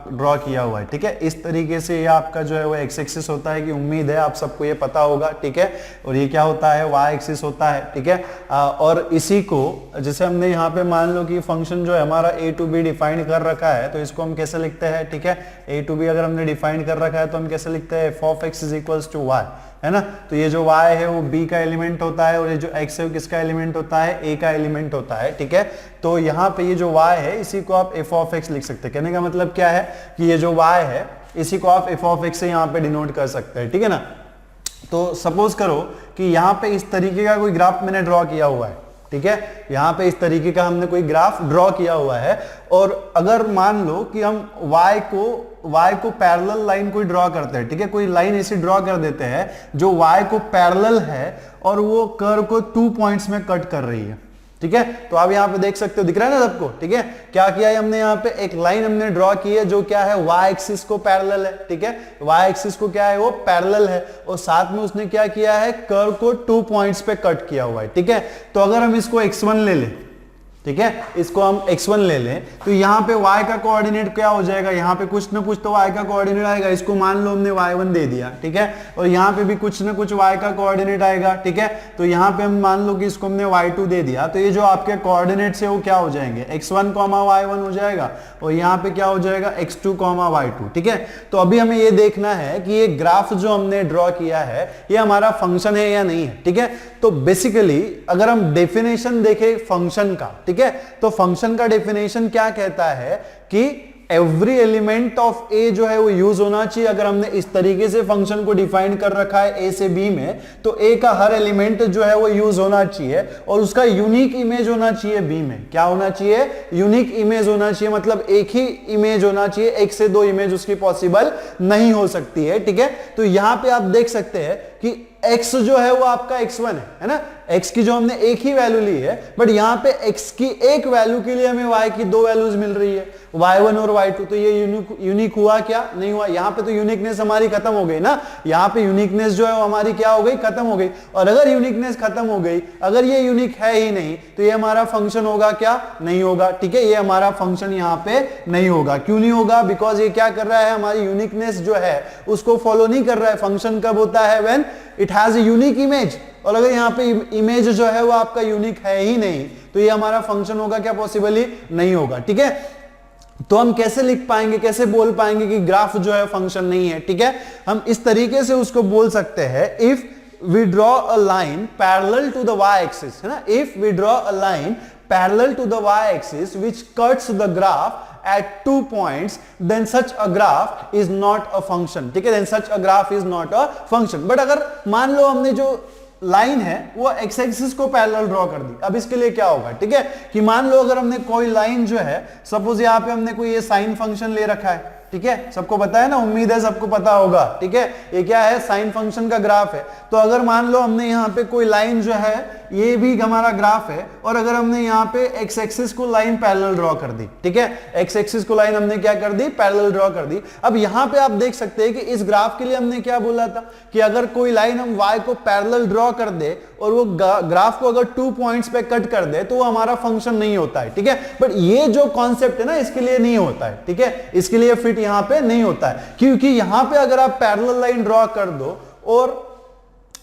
ड्रॉ किया हुआ है, ठीक है, इस तरीके से ये आपका जो है वो एक्स एक्सिस होता है, कि उम्मीद है आप सबको ये पता होगा, ठीक है। और ये क्या होता है? वाई एक्सिस होता है, ठीक है। और इसी को जैसे हमने यहाँ पे मान लो कि फंक्शन जो है हमारा ए टू बी डिफाइन कर रखा है, तो इसको हम कैसे लिखते हैं, ठीक है। ए टू बी अगर हमने डिफाइन कर रखा है तो हम कैसे लिखते हैं? F of X is equals to Y, है ना। तो ये जो y है वो b का एलिमेंट होता है और ये जो x है वो किसका एलिमेंट होता है? a का एलिमेंट होता है, ठीक है। तो यहाँ पे ये जो y है इसी को आप f ऑफ x लिख सकते हैं। कहने का मतलब क्या है कि ये जो y है इसी को आप f ऑफ x से यहाँ पे डिनोट कर सकते हैं, ठीक है ना। तो सपोज करो कि यहाँ पे इस तरीके का कोई ग्राफ मैंने ड्रॉ किया हुआ है, ठीक है, यहाँ पे इस तरीके का हमने कोई ग्राफ ड्रॉ किया हुआ है। और अगर मान लो कि हम y को पैरेलल लाइन कोई ड्रॉ करते हैं, ठीक है, कोई लाइन ऐसी ड्रॉ कर देते हैं जो y को पैरेलल है और वो कर्व को 2 पॉइंट्स में कट कर रही है, ठीक है। तो आप यहाँ पे देख सकते हो, दिख रहा है ना सबको, ठीक है। क्या किया है हमने? यहाँ पे एक लाइन हमने ड्रॉ की है जो क्या है? y एक्सिस को पैरेलल है, ठीक है, y एक्सिस को क्या है? वो पैरेलल है। और साथ में उसने क्या किया है? कर्व को 2 पॉइंट्स पे कट किया हुआ है, ठीक है। तो अगर हम इसको x1 ले लें, ठीक है, इसको हम x1 ले लें तो यहाँ पे y का कोऑर्डिनेट क्या हो जाएगा? यहाँ पे कुछ ना कुछ तो y का कोऑर्डिनेट आएगा। इसको मान लो हमने y1 दे दिया, ठीक है, और यहाँ पे भी कुछ ना कुछ y का कोऑर्डिनेट आएगा, ठीक है। तो यहाँ पे हम मान लो कि इसको हमने y2 दे दिया, तो ये जो आपके कोऑर्डिनेट्स है वो क्या हो जाएंगे? x1, y1 हो जाएगा और यहाँ पे क्या हो जाएगा? x2, y2, ठीक है। तो अभी हमें ये देखना है कि ये ग्राफ जो हमने ड्रॉ किया है ये हमारा फंक्शन है या नहीं है, ठीक है। तो बेसिकली अगर हम डेफिनेशन देखें फंक्शन का, ठीक है, तो फंक्शन का डेफिनेशन क्या कहता है कि एवरी एलिमेंट ऑफ ए जो है वो यूज होना चाहिए। अगर हमने इस तरीके से फंक्शन को डिफाइन कर रखा है ए से बी में, तो ए का हर एलिमेंट जो है वो यूज होना चाहिए और उसका यूनिक इमेज होना चाहिए बी में। क्या होना चाहिए? यूनिक इमेज होना चाहिए, मतलब एक ही इमेज होना चाहिए, एक से दो इमेज उसकी पॉसिबल नहीं हो सकती है, ठीक है। तो यहां पे आप देख सकते हैं कि x जो है वो आपका x1 है ना, x की जो हमने एक ही वैल्यू ली है, बट यहाँ पे x की एक वैल्यू के लिए हमें y की 2 वैल्यूज मिल रही है, y1 और y2। तो ये यूनिक हुआ क्या? नहीं हुआ। यहाँ पे तो यूनिकनेस हमारी खत्म हो गई ना, यहाँ पे यूनिकनेस जो है वो हमारी क्या हो गई? खत्म हो गई। और अगर यूनिकनेस खत्म हो गई, अगर ये यूनिक है ही नहीं, तो ये हमारा फंक्शन होगा क्या? नहीं होगा, ठीक है। ये हमारा फंक्शन यहाँ पे नहीं होगा। क्यों नहीं होगा? बिकॉज ये क्या कर रहा है? हमारी यूनिकनेस जो है उसको फॉलो नहीं कर रहा है। फंक्शन कब होता है? When it has a unique image. और अगर यहाँ पे इमेज जो है वो आपका यूनिक है ही नहीं, तो ये हमारा फंक्शन होगा क्या? पॉसिबली नहीं होगा, ठीक है। तो हम कैसे लिख पाएंगे, कैसे बोल पाएंगे कि ग्राफ जो है फंक्शन नहीं है, ठीक है। हम इस तरीके से उसको बोल सकते हैं, if we draw a line parallel to the y axis, है ना, if we draw a line parallel to the y axis which cuts the graph at 2 points, then such a graph is not a function, ठीक है, then such a graph is not a function। But अगर मान लो हमने जो line है वो x axis को parallel draw कर दी। अब इसके लिए क्या होगा, ठीक है, कि मान लो अगर हमने कोई लाइन जो है, सपोज यहाँ पे हमने कोई ये साइन फंक्शन ले रखा है, ठीक है, सबको पता है ना, उम्मीद है सबको पता होगा, ठीक है, ये क्या है, साइन फंक्शन का ग्राफ है। तो अगर मान लो हमने यहाँ पे कोई लाइन जो है ये भी हमारा ग्राफ है, और अगर हमने यहाँ पे एक्स एक्सिस को लाइन पैरेलल ड्रॉ कर दी, ठीक है, एक्स एक्सिस को लाइन हमने क्या कर दी, पैरेलल ड्रॉ कर दी। अब यहाँ पे आप देख सकते हैं कि इस ग्राफ के लिए हमने क्या बोला था कि अगर कोई लाइन हम y को पैरेलल ड्रॉ कर दे और वो ग्राफ को अगर 2 पॉइंट्स पे कट कर दे तो वो हमारा फंक्शन नहीं होता है, ठीक है। बट ये जो कॉन्सेप्ट है ना, इसके लिए नहीं होता है, ठीक है, इसके लिए फिट यहाँ पे नहीं होता है, क्योंकि यहाँ पे अगर आप पैरेलल लाइन ड्रॉ कर दो और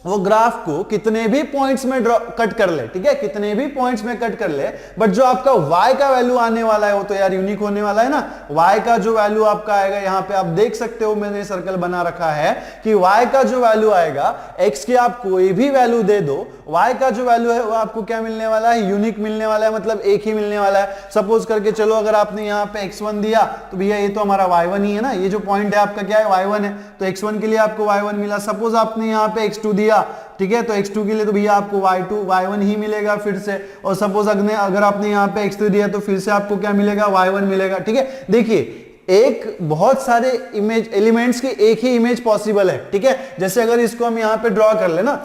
वो ग्राफ को कितने भी पॉइंट्स में कट कर ले, ठीक है, कितने भी पॉइंट्स में कट कर ले, बट जो आपका y का वैल्यू आने वाला है वो तो यार यूनिक होने वाला है ना। y का जो वैल्यू आपका आएगा, यहाँ पे आप देख सकते हो मैंने सर्कल बना रखा है कि y का जो वैल्यू आएगा, x की आप कोई भी वैल्यू दे दो, y का जो वैल्यू है वो आपको क्या मिलने वाला है, यूनिक मिलने वाला है, मतलब एक ही मिलने वाला है। सपोज करके चलो अगर आपने यहाँ पे x1 दिया तो भैया ये तो हमारा y1 ही है ना, ये जो पॉइंट है आपका क्या है, y1 है, तो x1 के लिए आपको y1 मिला। सपोज आपने यहाँ पे x2 दिया, ठीक है, तो x2 के लिए तो भैया आपको y1 ही मिलेगा फिर से। और सपोज अगर आपने यहाँ पे x3 दिया तो फिर से आपको क्या मिलेगा, y1 मिलेगा, ठीक है। देखिए एक बहुत सारे इमेज एलिमेंट्स की एक ही इमेज पॉसिबल है, ठीक है। जैसे अगर इसको हम यहाँ पे ड्रॉ कर ले ना,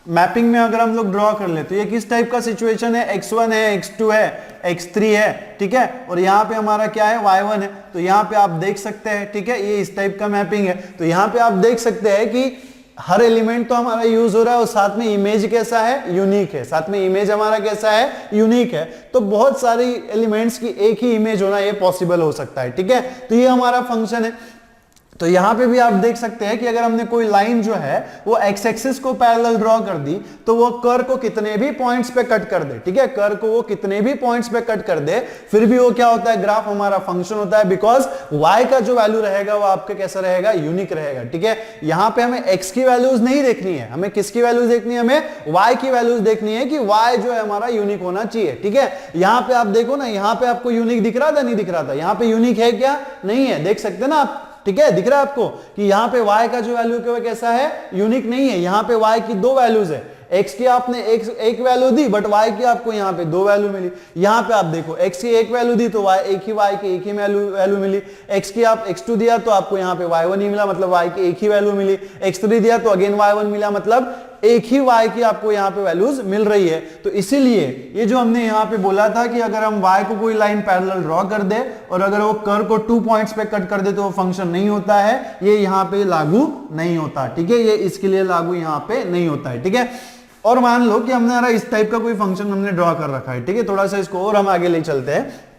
मैपिंग में अगर हम लोग ड्रॉ कर ले तो ये किस टाइप का सिचुएशन है, x1 है, x2 है, x3 है, ठीक है, और यहाँ पे हमारा क्या है, y1 है। तो यहाँ पे आप देख सकते हैं, ठीक है, ये इस टाइप का मैपिंग है। तो यहाँ पे आप देख सकते हैं कि हर एलिमेंट तो हमारा यूज हो रहा है और साथ में इमेज कैसा है, यूनिक है, साथ में इमेज हमारा कैसा है, यूनिक है। तो बहुत सारी एलिमेंट्स की एक ही इमेज होना ये पॉसिबल हो सकता है, ठीक है। तो ये हमारा फंक्शन है। तो यहां पे भी आप देख सकते हैं कि अगर हमने कोई लाइन जो है वो एक्स एक्सिस को पैरेलल ड्रॉ कर दी तो वो कर्व को कितने भी पॉइंट्स पे कट कर दे, ठीक है, कर्व को वो कितने भी पॉइंट्स पे कट कर दे, फिर भी वो क्या होता है, ग्राफ हमारा फंक्शन होता है, बिकॉज y का जो वैल्यू रहेगा वो आपका कैसा रहेगा, यूनिक रहेगा, ठीक है। यहां पे हमें x की वैल्यूज नहीं देखनी है, हमें किसकी वैल्यूज देखनी है, हमें y की वैल्यूज देखनी है कि y जो है हमारा यूनिक होना चाहिए, ठीक है। यहां पे आप देखो ना, यहां पे आपको यूनिक दिख रहा था, नहीं दिख रहा था, यहां पे यूनिक है क्या, नहीं है, देख सकते ना आप, ठीक है, दिख रहा है आपको कि यहाँ पे y का जो वैल्यू है कैसा है, यूनिक नहीं है। यहाँ पे y की 2 वैल्यूज है, x की आपने एक वैल्यू दी बट y की आपको यहाँ पे 2 वैल्यू मिली। यहाँ पे आप देखो x की 1 वैल्यू दी तो y की एक ही वैल्यू मिली, x की आप x2 दिया तो आपको यहाँ पे y1 ही मिला, मतलब y की एक ही वैल्यू मिली, x3 दिया तो अगेन y1 मिला, मतलब एक ही y की आपको यहाँ पे वैल्यूज मिल रही है। तो इसीलिए ये जो हमने यहाँ पे बोला था कि अगर हम y को कोई लाइन पैरेलल ड्रॉ कर दे और अगर वो कर्व को 2 पॉइंट्स पे कट कर दे तो वो फंक्शन नहीं होता है, ये यहाँ पे लागू नहीं होता, ठीक है, ये इसके लिए लागू यहाँ पे नहीं होता है, ठीक है। और मान लो कि हमने इस टाइप का कोई फंक्शन हमने ड्रॉ कर रखा है, ठीक है, थोड़ा सा इसको और हम आगे ले चलते हैं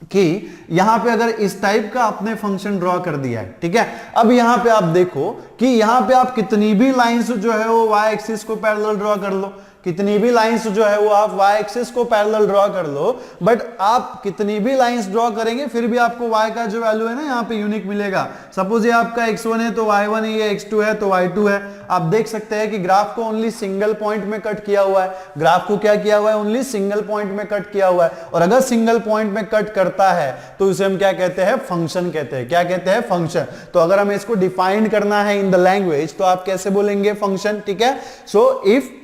कि यहां पे अगर इस टाइप का आपने फंक्शन ड्रॉ कर दिया है, ठीक है। अब यहां पे आप देखो कि यहां पे आप कितनी भी लाइंस जो है वो y एक्सिस को पैरेलल ड्रॉ कर लो, कितनी भी लाइंस जो है वो आप y एक्सिस को पैरेलल ड्रॉ कर लो, बट आप कितनी भी लाइंस ड्रॉ करेंगे फिर भी आपको y का जो वैल्यू है ना यहाँ पे यूनिक मिलेगा। सपोज ये आपका x1 है तो y1 है, ये x2 है तो y2 है। आप देख सकते हैं कि ग्राफ को ओनली सिंगल पॉइंट में कट किया हुआ है, ग्राफ को क्या किया हुआ है, ओनली सिंगल पॉइंट में कट किया हुआ है। और अगर सिंगल पॉइंट में कट करता है तो उसे हम क्या कहते हैं, फंक्शन कहते हैं। क्या कहते हैं, फंक्शन। तो अगर हमें इसको डिफाइन करना है इन द लैंग्वेज तो आप कैसे बोलेंगे, फंक्शन, ठीक है। So if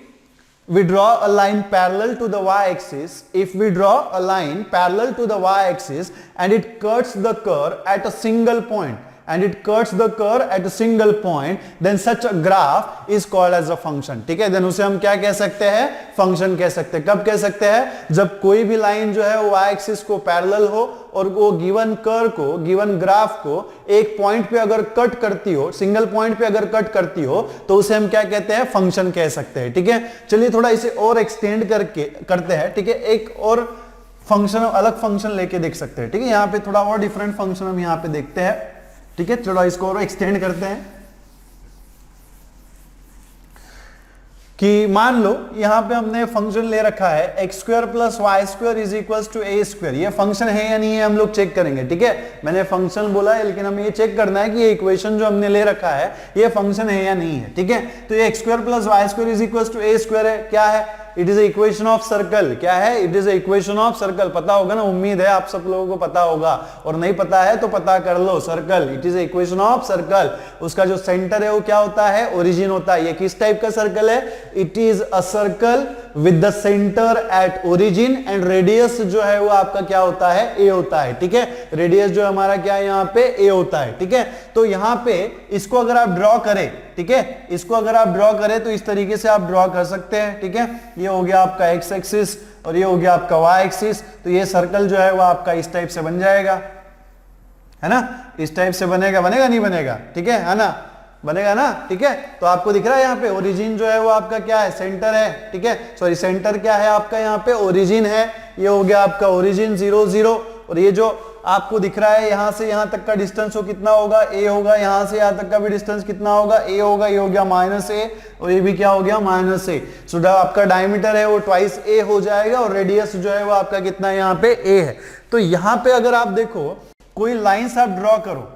we draw a line parallel to the y-axis, if we draw a line parallel to the y-axis and it cuts the curve at a single point, then such a graph is called as a function, ठीक है। Then उसे हम क्या कह सकते हैं, function कह सकते हैं। कब कह सकते हैं, जब कोई भी लाइन जो है वो y एक्सिस को पैरेलल हो और वो गिवन कर्व को, गिवन ग्राफ को एक पॉइंट पे अगर कट करती हो, सिंगल पॉइंट पे अगर कट करती हो तो उसे हम क्या कहते हैं, फंक्शन कह सकते हैं, ठीक है। चलिए थोड़ा इसे और एक्सटेंड करते हैं, ठीक है। एक और फंक्शन, अलग फंक्शन लेके देख सकते हैं, ठीक है। यहाँ पे थोड़ा और डिफरेंट फंक्शन हम यहाँ पे देखते हैं, ठीक है। चलो इसको और एक्सटेंड करते हैं कि मान लो यहां पे हमने फंक्शन ले रखा है X square plus Y square is equals to A square. ये फंक्शन है या नहीं है हम लोग चेक करेंगे, ठीक है। मैंने फंक्शन बोला है लेकिन हमें ये चेक करना है कि ये इक्वेशन जो हमने ले रखा है ये फंक्शन है या नहीं है, ठीक है। तो ये X square plus Y square is equals to A square है, क्या है, it is equation of circle. क्या है? It is equation of circle. पता होगा ना, उम्मीद है आप सब लोगों को पता होगा, और नहीं पता है तो पता कर लो। Circle, it is equation of circle. उसका जो सेंटर है वो क्या होता है? ओरिजिन होता है। ये किस टाइप का सर्कल है? It is a circle with the centre at origin and radius जो है वो आपका क्या होता है? ए होता है। ठीक है, रेडियस जो हमारा क्या है यहाँ पे? ए होता है। ठीक है, तो यहाँ पे इसको अगर आप ड्रॉ करें, ठीक है, इसको अगर आप ड्रॉ करें तो इस तरीके से आप ड्रॉ कर सकते हैं। ठीक है, ये हो गया आपका एक्स एक्सिस और ये हो गया आपका वाई एक्सिस। तो ये सर्कल जो है वो आपका इस टाइप से बन जाएगा, है ना? इस टाइप से बनेगा। बनेगा नहीं बनेगा? ठीक है ना? बनेगा ना? ठीक है, तो आपको दिख रहा है यहाँ पे ओरिजिन जो है वो आपका क्या है? सेंटर है। ठीक है, सॉरी, सेंटर क्या है आपका? यहाँ पे ओरिजिन है। ये हो गया आपका ओरिजिन 0 0, और ये जो आपको दिख रहा है यहां से यहां तक का डिस्टेंस वो कितना होगा? ए होगा। यहां से यहां तक का भी डिस्टेंस कितना होगा? ए होगा। ये हो गया -a और ये भी क्या हो गया? -a। सो आपका डायमीटर है वो ट्वाइस ए हो जाएगा और रेडियस जो है वो आपका कितना है यहाँ पे? ए है। तो यहां पे अगर आप देखो कोई लाइंस आप ड्रॉ करो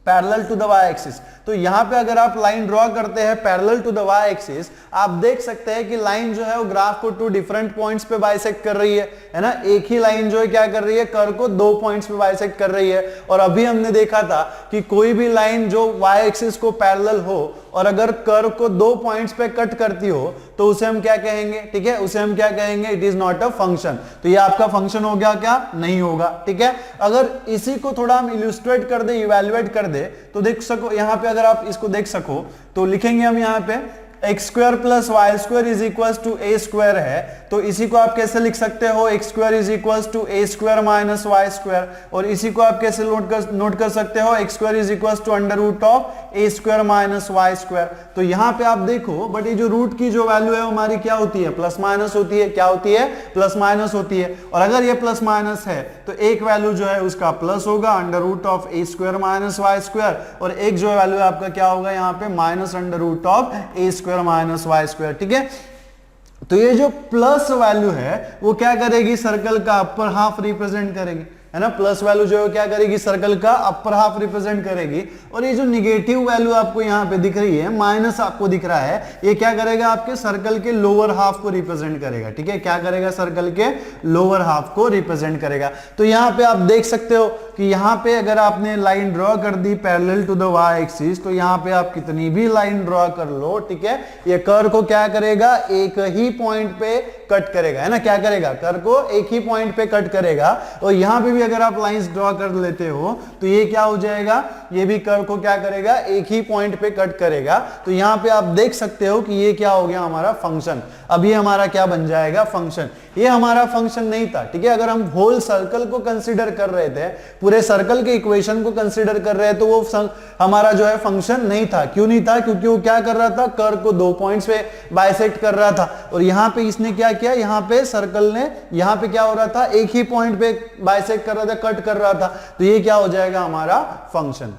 parallel to the Y axis, तो यहां पे अगर आप लाइन ड्रॉ करते हैं parallel to the Y axis, आप देख सकते हैं कि लाइन जो है वो ग्राफ को 2 डिफरेंट पॉइंट्स पे बाइसेक्ट कर रही है ना? एक ही लाइन जो है क्या कर रही है? कर्व को 2 पॉइंट्स पे बाइसेक्ट कर रही है। और अभी हमने देखा था कि कोई भी लाइन जो वाई एक्सिस को पैरेलल हो और अगर कर्व को 2 पॉइंट्स पे कट करती हो तो उसे हम क्या कहेंगे? ठीक है, उसे हम क्या कहेंगे? It is not a function. तो ये आपका फंक्शन हो गया क्या? नहीं होगा। ठीक है, अगर इसी को थोड़ा हम इल्यूस्ट्रेट कर दे, इवैल्यूएट कर दे, तो देख सको यहाँ पे, अगर आप इसको देख सको तो लिखेंगे हम यहाँ पे X square plus Y square is equal to A square है। तो इसी को आप कैसे लिख सकते हो? X square is equal to A square minus Y square. और इसी को आप कैसे नोट कर सकते हो? X square is equal to under root of A square minus Y square. तो यहाँ पे आप देखो, बट ये जो रूट की जो वैल्यू है हमारी क्या होती है? प्लस माइनस होती है। क्या होती है? प्लस माइनस होती है। और अगर ये प्लस माइनस है तो एक वैल्यू जो है उसका प्लस होगा under root of A square minus Y square, और एक जो वैल्यू है आपका क्या होगा यहाँ पे? Minus under root of A square minus Y square. ठीक है, तो ये जो प्लस वैल्यू है वो क्या करेगी? सर्कल का अपर हाफ रिप्रेजेंट करेगी, है ना? प्लस वैल्यू जो है क्या करेगी? सर्कल का अपर हाफ रिप्रेजेंट करेगी। और ये जो निगेटिव वैल्यू आपको यहाँ पे दिख रही है, माइनस आपको दिख रहा है, ये क्या करेगा? आपके सर्कल के लोअर हाफ को रिप्रेजेंट करेगा। ठीक है, क्या करेगा? सर्कल के लोअर हाफ को रिप्रेजेंट करेगा। तो यहाँ पे आप देख सकते हो कि यहाँ पे अगर आपने लाइन ड्रॉ कर दी parallel to the Y axis, तो यहाँ पे आप कितनी भी लाइन ड्रॉ कर लो, ठीक है, ये कर्व को क्या करेगा? एक ही पॉइंट पे कट करेगा, है ना? क्या करेगा? कर्व को एक ही पॉइंट पे कट करेगा। और यहाँ पे भी अगर आप लाइंस ड्रॉ कर लेते हो तो ये क्या हो जाएगा? ये भी कर्व को क्या करेगा? एक ही पॉइंट पे कट करेगा। तो यहाँ पे आप देख सकते हो कि ये क्या हो गया? हमारा फंक्शन। अब ये हमारा क्या बन जाएगा? फंक्शन। ये हमारा फंक्शन नहीं था। ठीक है, अगर हम होल सर्कल को कंसीडर कर रहे थे, पूरे सर्कल के इक्वेशन को कंसीडर कर रहे हैं, तो वो हमारा जो है फंक्शन नहीं था। क्यों नहीं था? क्योंकि वो क्या कर रहा था? कर्व को 2 पॉइंट्स पे बाइसेक्ट कर रहा था। और यहाँ पे इसने क्या किया? यहाँ पे सर्कल ने यहाँ पे क्या हो रहा था? एक ही पॉइंट पे बाइसेक्ट कर रहा था, कट कर रहा था। तो ये क्या हो जाएगा? हमारा फंक्शन।